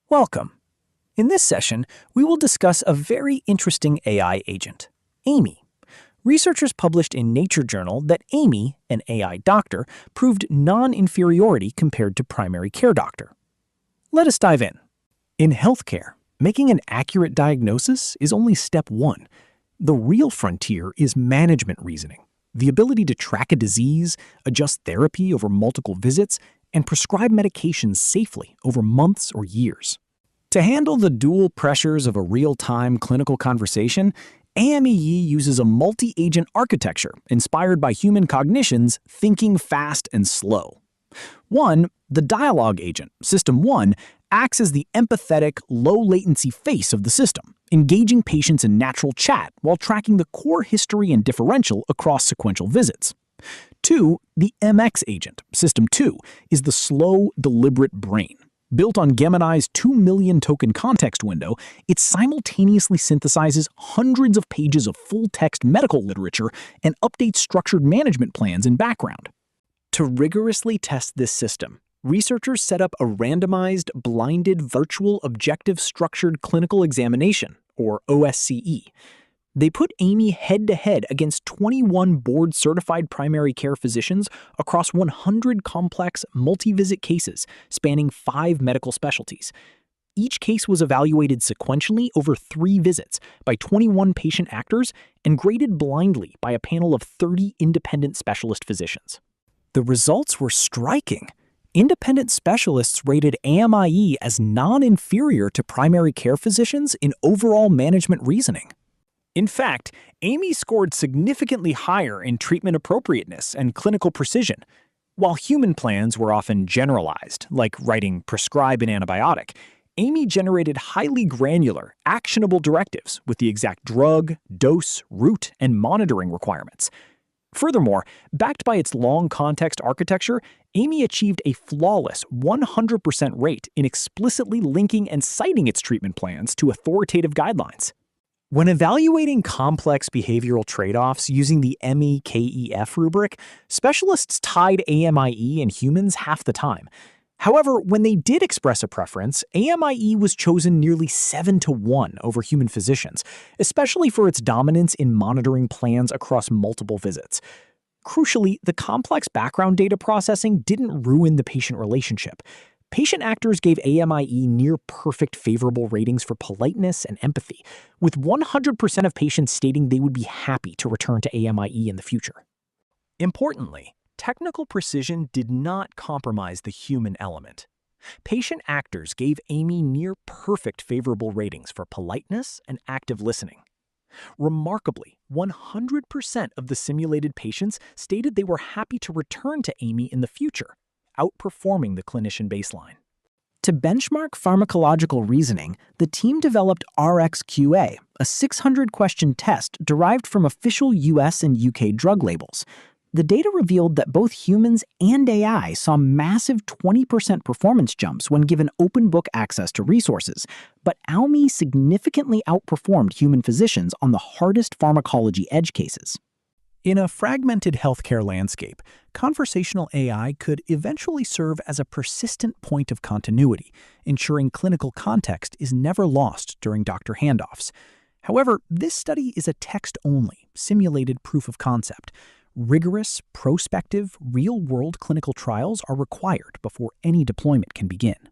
Welcome. In this session, we will discuss a very interesting AI agent, Amy. Researchers published in Nature journal that Amy, an AI doctor, proved non-inferiority compared to primary care doctor. Let us dive in. In healthcare, making an accurate diagnosis is only step one. The real frontier is management reasoning, the ability to track a disease, adjust therapy over multiple visits, and prescribe medications safely over months or years. To handle the dual pressures of a real-time clinical conversation, AMEE uses a multi-agent architecture inspired by human cognition's thinking fast and slow. 1. The dialogue agent, System 1, acts as the empathetic, low-latency face of the system, engaging patients in natural chat while tracking the core history and differential across sequential visits. 2. The MX agent, System 2, is the slow, deliberate brain. Built on Gemini's 2 million token context window, it simultaneously synthesizes hundreds of pages of full-text medical literature and updates structured management plans in background. To rigorously test this system, researchers set up a randomized, blinded, virtual objective structured clinical examination, or OSCE. They put Amy head-to-head against 21 board-certified primary care physicians across 100 complex, multi-visit cases spanning 5 medical specialties. Each case was evaluated sequentially over 3 visits by 21 patient actors and graded blindly by a panel of 30 independent specialist physicians. The results were striking. Independent specialists rated AMIE as non-inferior to primary care physicians in overall management reasoning. In fact, Amy scored significantly higher in treatment appropriateness and clinical precision. While human plans were often generalized, like writing prescribe an antibiotic, Amy generated highly granular, actionable directives with the exact drug, dose, route, and monitoring requirements. Furthermore, backed by its long context architecture, Amy achieved a flawless 100% rate in explicitly linking and citing its treatment plans to authoritative guidelines. When evaluating complex behavioral trade-offs using the MEKEF rubric, specialists tied AMIE and humans half the time. However, when they did express a preference, AMIE was chosen nearly 7-to-1 over human physicians, especially for its dominance in monitoring plans across multiple visits. Crucially, the complex background data processing didn't ruin the patient relationship. Patient actors gave AMIE near-perfect favorable ratings for politeness and empathy, with 100% of patients stating they would be happy to return to AMIE in the future. Importantly, technical precision did not compromise the human element. Patient actors gave Amy near-perfect favorable ratings for politeness and active listening. Remarkably, 100% of the simulated patients stated they were happy to return to Amy in the future, outperforming the clinician baseline. To benchmark pharmacological reasoning, the team developed RxQA, a 600-question test derived from official US and UK drug labels. The data revealed that both humans and AI saw massive 20% performance jumps when given open-book access to resources, but AMIE significantly outperformed human physicians on the hardest pharmacology edge cases. In a fragmented healthcare landscape, conversational AI could eventually serve as a persistent point of continuity, ensuring clinical context is never lost during doctor handoffs. However, this study is a text-only, simulated proof of concept. Rigorous, prospective, real-world clinical trials are required before any deployment can begin.